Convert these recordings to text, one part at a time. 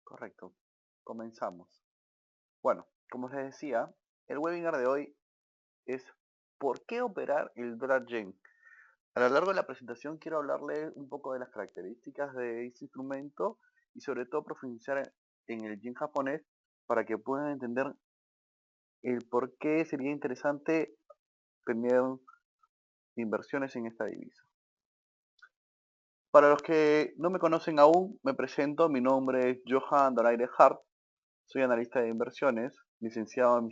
Correcto. Comenzamos. Bueno, como les decía, el webinar de hoy es ¿por qué operar el dólar yen? A lo largo de la presentación quiero hablarles un poco de las características de este instrumento y sobre todo profundizar en el yen japonés para que puedan entender el por qué sería interesante tener inversiones en esta divisa. Para los que no me conocen aún, me presento. Mi nombre es Johan Donaire Hart. Soy analista de inversiones, licenciado en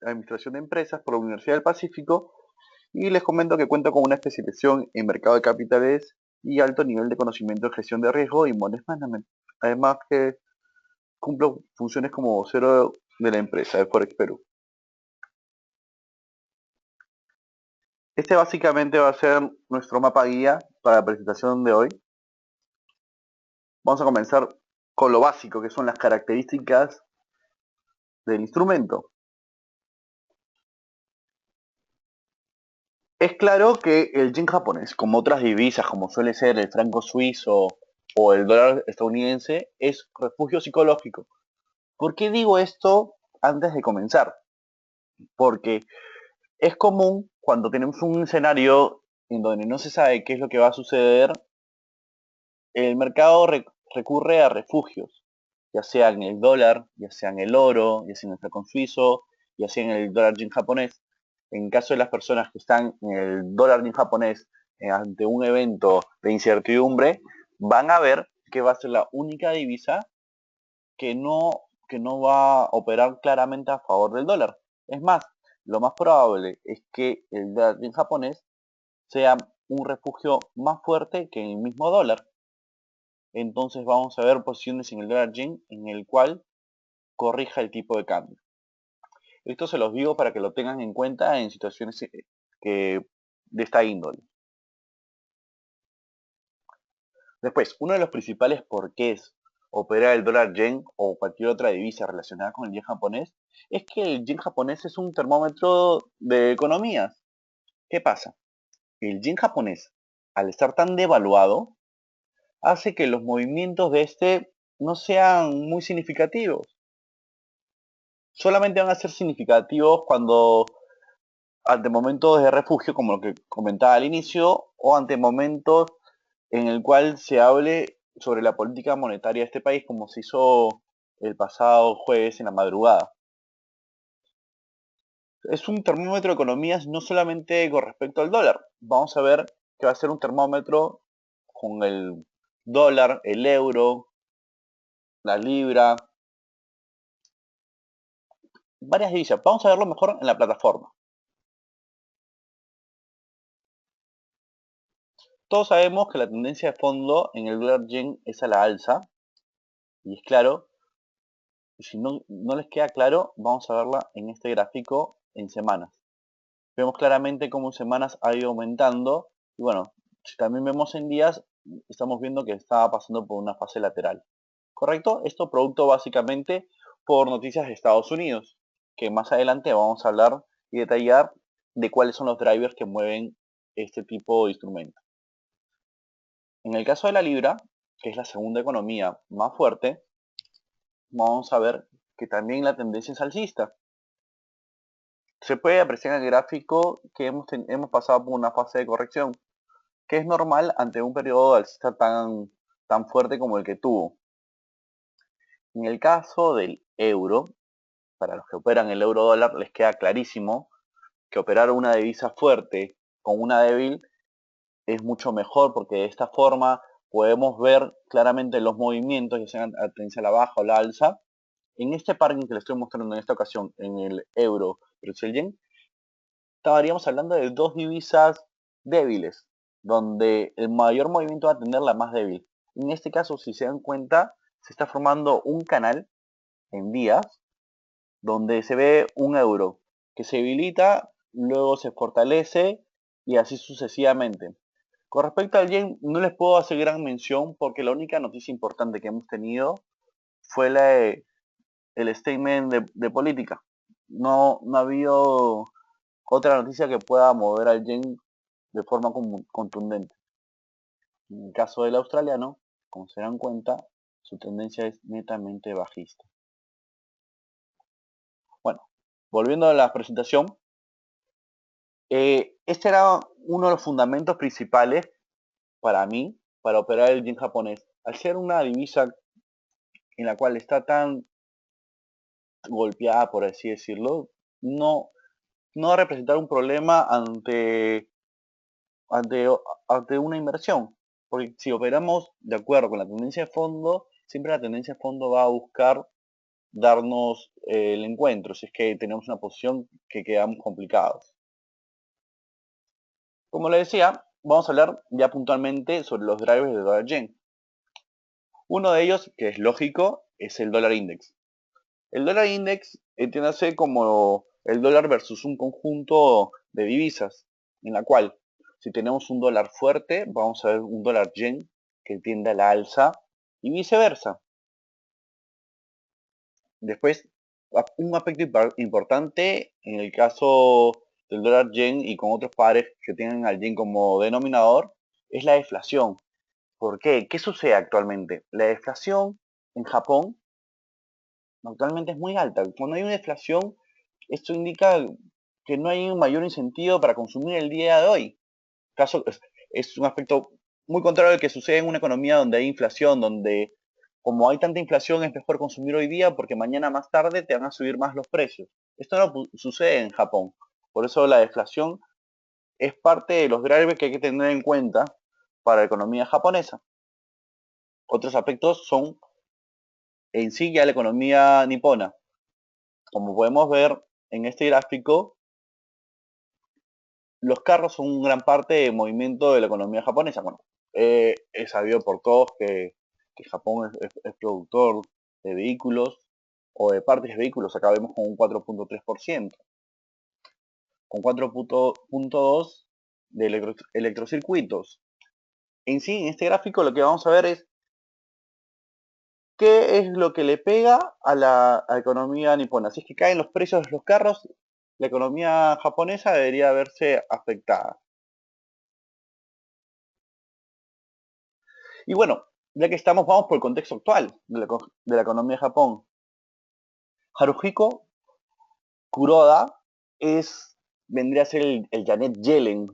Administración de Empresas por la Universidad del Pacífico y les comento que cuento con una especialización en mercado de capitales y alto nivel de conocimiento en gestión de riesgo y money management. Además que cumplo funciones como vocero de la empresa de Forex Perú. Este básicamente va a ser nuestro mapa guía para la presentación de hoy. Vamos a comenzar con lo básico, que son las características del instrumento. Es claro que el yen japonés, como otras divisas, como suele ser el franco suizo o el dólar estadounidense, es refugio psicológico. ¿Por qué digo esto antes de comenzar? Porque es común cuando tenemos un escenario en donde no se sabe qué es lo que va a suceder, el mercado recurre a refugios, ya sea en el dólar, ya sea en el oro, ya sea en el franco suizo, ya sea en el dólar yen japonés. En caso de las personas que están en el dólar yen japonés ante un evento de incertidumbre, van a ver que va a ser la única divisa que no, que no va a operar claramente a favor del dólar. Es más, lo más probable es que el dólar yen japonés sea un refugio más fuerte que el mismo dólar. Entonces vamos a ver posiciones en el dólar yen en el cual corrija el tipo de cambio. Esto se los digo para que lo tengan en cuenta en situaciones de esta índole. Después, uno de los principales porqués operar el dólar yen o cualquier otra divisa relacionada con el yen japonés es que el yen japonés es un termómetro de economías. ¿Qué pasa? El yen japonés, al estar tan devaluado, hace que los movimientos de este no sean muy significativos. Solamente van a ser significativos cuando ante momentos de refugio, como lo que comentaba al inicio, o ante momentos en el cual se hable sobre la política monetaria de este país, como se hizo el pasado jueves en la madrugada. Es un termómetro de economías no solamente con respecto al dólar. Vamos a ver que va a ser un termómetro con el dólar, el euro, la libra, varias divisas. Vamos a verlo mejor en la plataforma. Todos sabemos que la tendencia de fondo en el dólar yen es a la alza, y es claro, y si no les queda claro, vamos a verla en este gráfico en semanas. Vemos claramente cómo en semanas ha ido aumentando, y bueno, si también vemos en días, estamos viendo que estaba pasando por una fase lateral. ¿Correcto? Esto producto básicamente por noticias de Estados Unidos, que más adelante vamos a hablar y detallar de cuáles son los drivers que mueven este tipo de instrumentos. En el caso de la libra, que es la segunda economía más fuerte, vamos a ver que también la tendencia es alcista. Se puede apreciar en el gráfico que hemos pasado por una fase de corrección, que es normal ante un periodo alcista tan fuerte como el que tuvo. En el caso del euro, para los que operan el euro dólar, les queda clarísimo que operar una divisa fuerte con una débil es mucho mejor, porque de esta forma podemos ver claramente los movimientos, ya sean a tendencia a la baja o la alza. En este par que les estoy mostrando en esta ocasión, en el euro versus el yen, estaríamos hablando de dos divisas débiles, donde el mayor movimiento va a tener la más débil. En este caso, si se dan cuenta, se está formando un canal en días donde se ve un euro que se debilita, luego se fortalece y así sucesivamente. Con respecto al yen, no les puedo hacer gran mención porque la única noticia importante que hemos tenido fue el statement de política. No ha habido otra noticia que pueda mover al yen de forma contundente. En el caso del australiano, como se dan cuenta, su tendencia es netamente bajista. Bueno, volviendo a la presentación, este era uno de los fundamentos principales para mí para operar el yen japonés. Al ser una divisa en la cual está tan golpeada, por así decirlo, no, no va a representar un problema ante, ante una inversión. Porque si operamos de acuerdo con la tendencia de fondo, siempre la tendencia de fondo va a buscar darnos el encuentro, si es que tenemos una posición que quedamos complicados. Como le decía, vamos a hablar ya puntualmente sobre los drivers de dólar yen. Uno de ellos, que es lógico, es el dólar index. El dólar index entiéndase como el dólar versus un conjunto de divisas, en la cual si tenemos un dólar fuerte, vamos a ver un dólar yen que tiende a la alza y viceversa. Después, un aspecto importante en el caso del dólar yen y con otros pares que tienen al yen como denominador es la deflación. ¿Por qué? ¿Qué sucede actualmente? La deflación en Japón actualmente es muy alta. Cuando hay una deflación, esto indica que no hay un mayor incentivo para consumir el día de hoy. Caso, es un aspecto muy contrario al que sucede en una economía donde hay inflación, donde como hay tanta inflación es mejor consumir hoy día porque mañana más tarde te van a subir más los precios. Esto no sucede en Japón. Por eso la deflación es parte de los drivers que hay que tener en cuenta para la economía japonesa. Otros aspectos son en sí ya la economía nipona. Como podemos ver en este gráfico, los carros son una gran parte del movimiento de la economía japonesa. Bueno, es sabido por todos que Japón es productor de vehículos o de partes de vehículos. Acá vemos con un 4.3%, con 4.2% de electrocircuitos. En sí, en este gráfico lo que vamos a ver es qué es lo que le pega a la economía nipona. Si es que caen los precios de los carros, la economía japonesa debería verse afectada. Y bueno, ya que estamos, vamos por el contexto actual de la economía de Japón. Haruhiko Kuroda vendría a ser el Janet Yellen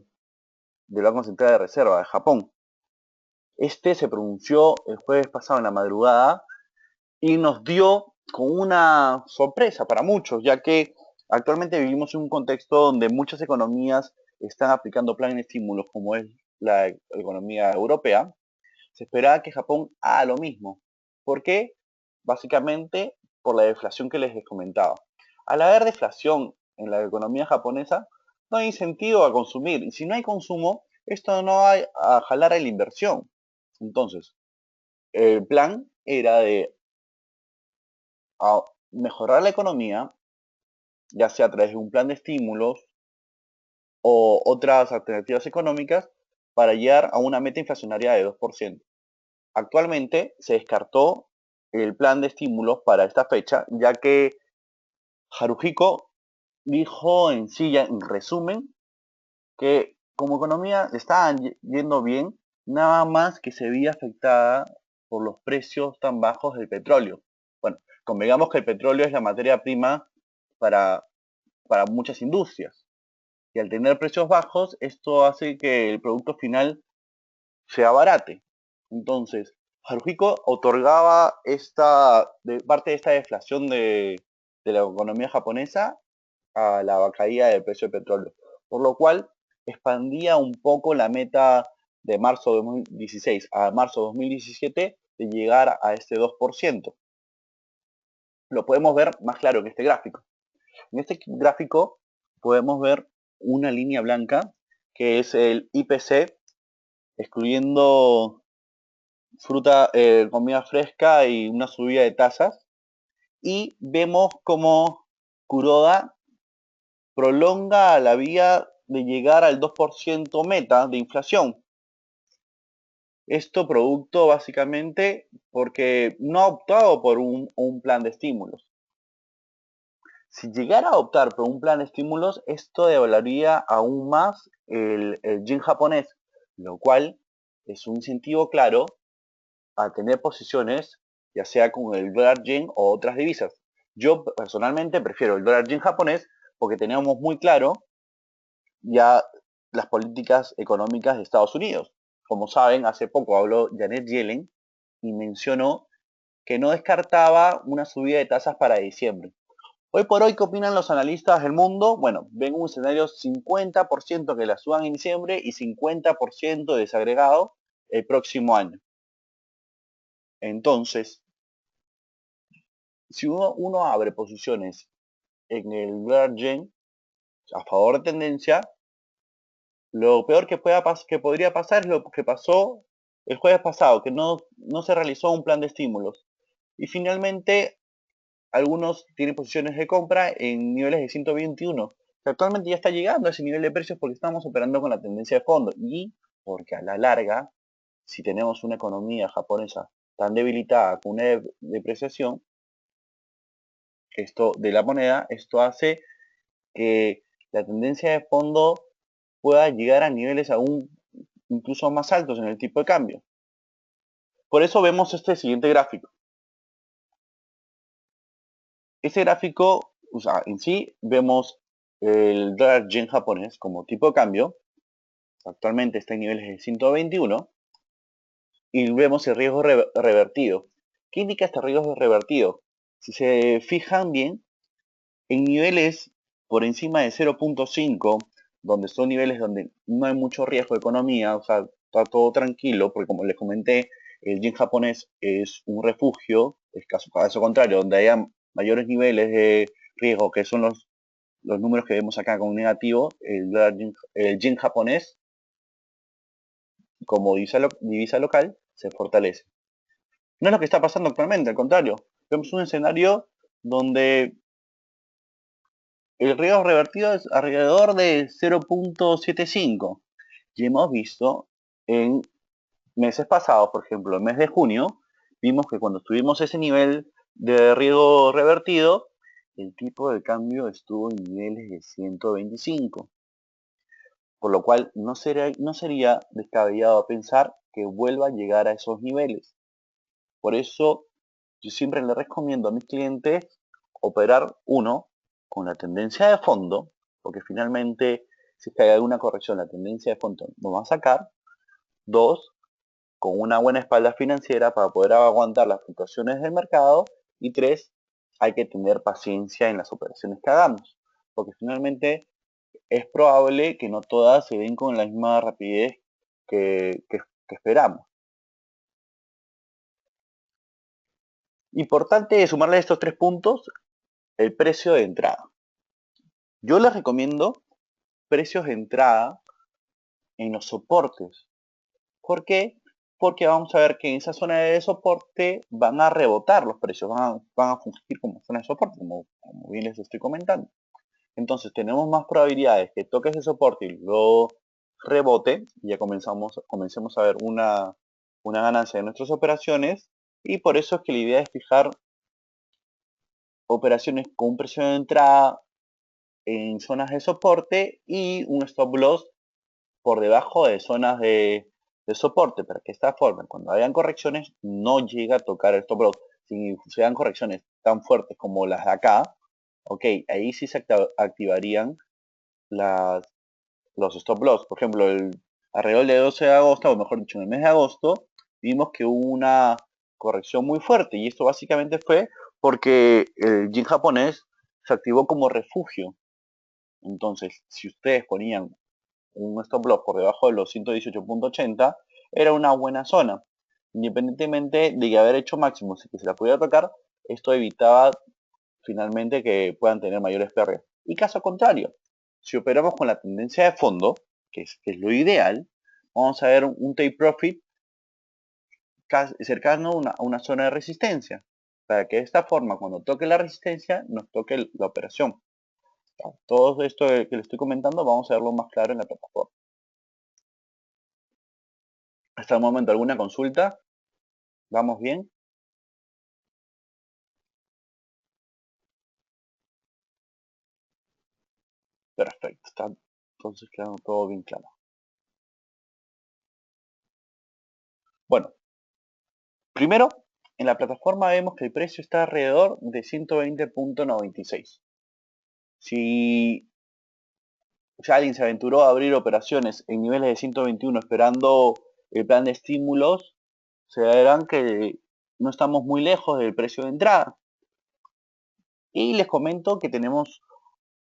del Banco Central de Reserva de Japón. Este se pronunció el jueves pasado en la madrugada y nos dio con una sorpresa para muchos, ya que actualmente vivimos en un contexto donde muchas economías están aplicando planes de estímulos, como es la economía europea. Se esperaba que Japón haga lo mismo. ¿Por qué? Básicamente por la deflación que les he comentado. Al haber deflación en la economía japonesa, no hay incentivo a consumir. Y si no hay consumo, esto no va a jalar a la inversión. Entonces, el plan era de mejorar la economía, ya sea a través de un plan de estímulos o otras alternativas económicas, para llegar a una meta inflacionaria de 2%. Actualmente se descartó el plan de estímulos para esta fecha, ya que Haruhiko dijo en sí, ya en resumen, que como economía le estaba yendo bien, nada más que se veía afectada por los precios tan bajos del petróleo. Bueno, convengamos que el petróleo es la materia prima para, para muchas industrias. Y al tener precios bajos, esto hace que el producto final se abarate. Entonces, Haruhiko otorgaba parte de esta deflación de la economía japonesa a la caída del precio del petróleo, por lo cual expandía un poco la meta de marzo de 2016 a marzo de 2017 de llegar a este 2%. Lo podemos ver más claro en este gráfico. En este gráfico podemos ver una línea blanca que es el IPC, excluyendo fruta, comida fresca y una subida de tasas. Y vemos cómo Kuroda prolonga la vía de llegar al 2% meta de inflación. Esto producto básicamente porque no ha optado por un plan de estímulos. Si llegara a optar por un plan de estímulos, esto devaluaría aún más el yen japonés, lo cual es un incentivo claro a tener posiciones ya sea con el dólar yen o otras divisas. Yo personalmente prefiero el dólar yen japonés porque tenemos muy claro ya las políticas económicas de Estados Unidos. Como saben, hace poco habló Janet Yellen y mencionó que no descartaba una subida de tasas para diciembre. Hoy por hoy, ¿qué opinan los analistas del mundo? Bueno, ven un escenario 50% que la suban en diciembre y 50% desagregado el próximo año. Entonces, si uno abre posiciones en el dólar yen a favor de tendencia, lo peor que podría pasar es lo que pasó el jueves pasado, que no se realizó un plan de estímulos. Y finalmente, algunos tienen posiciones de compra en niveles de 121, que actualmente ya está llegando a ese nivel de precios porque estamos operando con la tendencia de fondo y porque a la larga, si tenemos una economía japonesa tan debilitada con una depreciación esto de la moneda, esto hace que la tendencia de fondo pueda llegar a niveles aún incluso más altos en el tipo de cambio. Por eso vemos este siguiente gráfico. Este gráfico, o sea, en sí vemos el dólar yen japonés como tipo de cambio. Actualmente está en niveles de 121 y vemos el riesgo revertido. ¿Qué indica este riesgo revertido? Si se fijan bien, en niveles por encima de 0.5, donde son niveles donde no hay mucho riesgo de economía, o sea, está todo tranquilo, porque como les comenté, el yen japonés es un refugio, es caso contrario, donde haya mayores niveles de riesgo, que son los números que vemos acá con negativo, el yen japonés como divisa local se fortalece. No es lo que está pasando actualmente, al contrario, vemos un escenario donde el riesgo revertido es alrededor de 0.75 y hemos visto en meses pasados, por ejemplo, el mes de junio, vimos que cuando tuvimos ese nivel de riesgo revertido, el tipo de cambio estuvo en niveles de 125, por lo cual no sería descabellado pensar que vuelva a llegar a esos niveles. Por eso yo siempre le recomiendo a mis clientes operar, uno, con la tendencia de fondo, porque finalmente si hay alguna corrección, la tendencia de fondo nos va a sacar. Dos, con una buena espalda financiera para poder aguantar las fluctuaciones del mercado. Y tres, hay que tener paciencia en las operaciones que hagamos, porque finalmente es probable que no todas se den con la misma rapidez que esperamos. Importante sumarle a estos tres puntos el precio de entrada. Yo les recomiendo precios de entrada en los soportes. ¿Por qué? Porque vamos a ver que en esa zona de soporte van a rebotar los precios, van a fungir como zona de soporte, como bien les estoy comentando. Entonces tenemos más probabilidades que toque ese soporte y luego rebote, y ya comencemos a ver una ganancia de nuestras operaciones, y por eso es que la idea es fijar operaciones con un precio de entrada en zonas de soporte y un stop loss por debajo de zonas de soporte, para que de esta forma, cuando hayan correcciones, no llegue a tocar el stop loss. Si se dan correcciones tan fuertes como las de acá, ok, ahí sí se activarían los stop loss. Por ejemplo, alrededor del 12 de agosto, o mejor dicho, en el mes de agosto, vimos que hubo una corrección muy fuerte, y esto básicamente fue porque el yen japonés se activó como refugio. Entonces, si ustedes ponían un stop loss por debajo de los 118.80, era una buena zona. Independientemente de que haber hecho máximos y que se la pudiera tocar, esto evitaba finalmente que puedan tener mayores pérdidas. Y caso contrario, si operamos con la tendencia de fondo, que es lo ideal, vamos a ver un take profit cercano a una zona de resistencia, para que de esta forma, cuando toque la resistencia, nos toque la operación. Todo esto que les estoy comentando, vamos a verlo más claro en la plataforma. Hasta el momento, ¿alguna consulta? ¿Vamos bien? Perfecto, está entonces quedando todo bien claro. Bueno, primero, en la plataforma vemos que el precio está alrededor de 120.96. Si ya alguien se aventuró a abrir operaciones en niveles de 121 esperando el plan de estímulos, se verán que no estamos muy lejos del precio de entrada. Y les comento que tenemos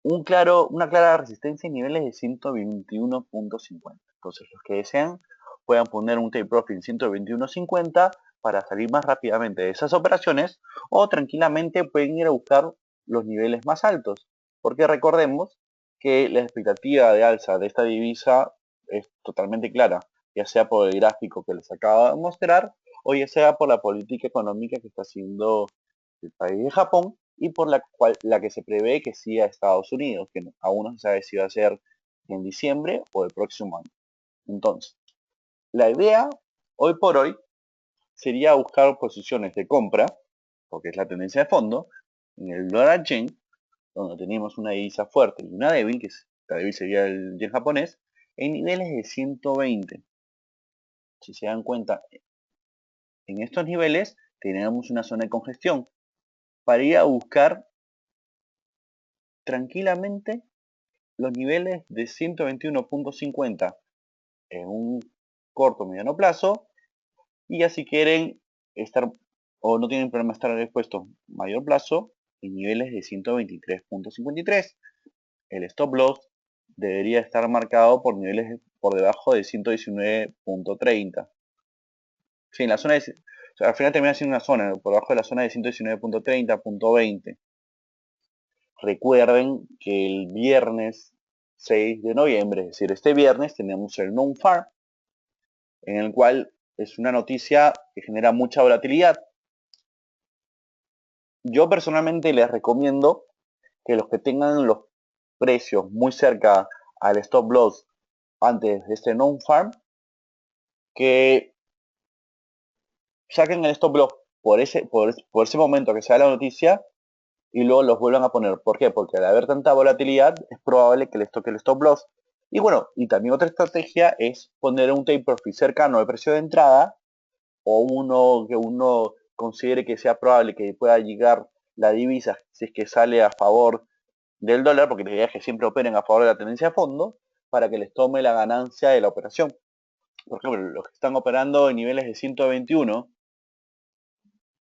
una clara resistencia en niveles de 121.50. Entonces, los que desean puedan poner un take profit en 121.50 para salir más rápidamente de esas operaciones, o tranquilamente pueden ir a buscar los niveles más altos, porque recordemos que la expectativa de alza de esta divisa es totalmente clara, ya sea por el gráfico que les acabo de mostrar o ya sea por la política económica que está haciendo el país de Japón y por la que se prevé que siga Estados Unidos, que aún no se sabe si va a ser en diciembre o el próximo año. Entonces, la idea hoy por hoy sería buscar posiciones de compra, porque es la tendencia de fondo, en el dólar yen, donde tenemos una divisa fuerte y una débil, la débil sería el yen japonés, en niveles de 120. Si se dan cuenta, en estos niveles tenemos una zona de congestión para ir a buscar tranquilamente los niveles de 121.50 en un corto o mediano plazo, y ya si quieren estar o no tienen problema estar expuestos mayor plazo en niveles de 123.53. El stop loss debería estar marcado por niveles por debajo de 119.30. Sí, en la zona de, o sea, al final termina siendo una zona por debajo de la zona de 119.30.20. Recuerden que el viernes 6 de noviembre, es decir, este viernes, tenemos el Non-Farm, en el cual es una noticia que genera mucha volatilidad. Yo personalmente les recomiendo que los que tengan los precios muy cerca al stop loss antes de este Non-Farm, que saquen el stop loss por ese momento que se da la noticia y luego los vuelvan a poner. ¿Por qué? Porque al haber tanta volatilidad es probable que les toque el stop loss. Y bueno, y también otra estrategia es poner un take profit cercano al precio de entrada o uno que uno considere que sea probable que pueda llegar la divisa si es que sale a favor del dólar, porque la idea es que siempre operen a favor de la tendencia de fondo para que les tome la ganancia de la operación. Por ejemplo, los que están operando en niveles de 121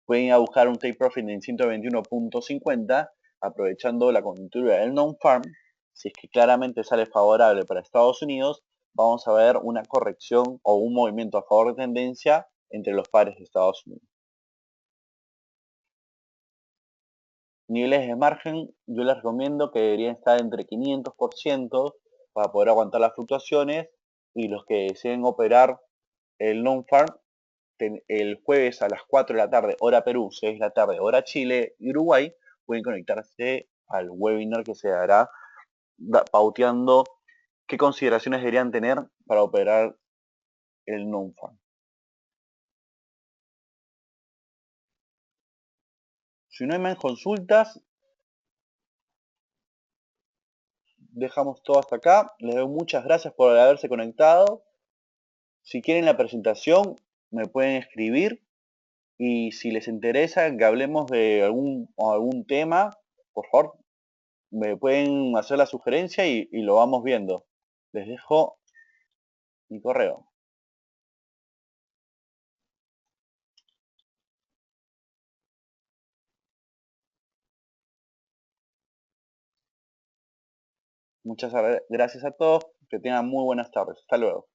pueden ir a buscar un take profit en 121.50 aprovechando la coyuntura del non-farm. Si es que claramente sale favorable para Estados Unidos, vamos a ver una corrección o un movimiento a favor de tendencia entre los pares de Estados Unidos. Niveles de margen, yo les recomiendo que deberían estar entre 500% para poder aguantar las fluctuaciones, y los que deseen operar el non-farm el jueves a las 4 de la tarde, hora Perú, 6 de la tarde, hora Chile y Uruguay, pueden conectarse al webinar que se dará pauteando qué consideraciones deberían tener para operar el non-farm. Si no hay más consultas, dejamos todo hasta acá. Les doy muchas gracias por haberse conectado. Si quieren la presentación, me pueden escribir. Y si les interesa que hablemos de algún tema, por favor, me pueden hacer la sugerencia y lo vamos viendo. Les dejo mi correo. Muchas gracias a todos. Que tengan muy buenas tardes. Hasta luego.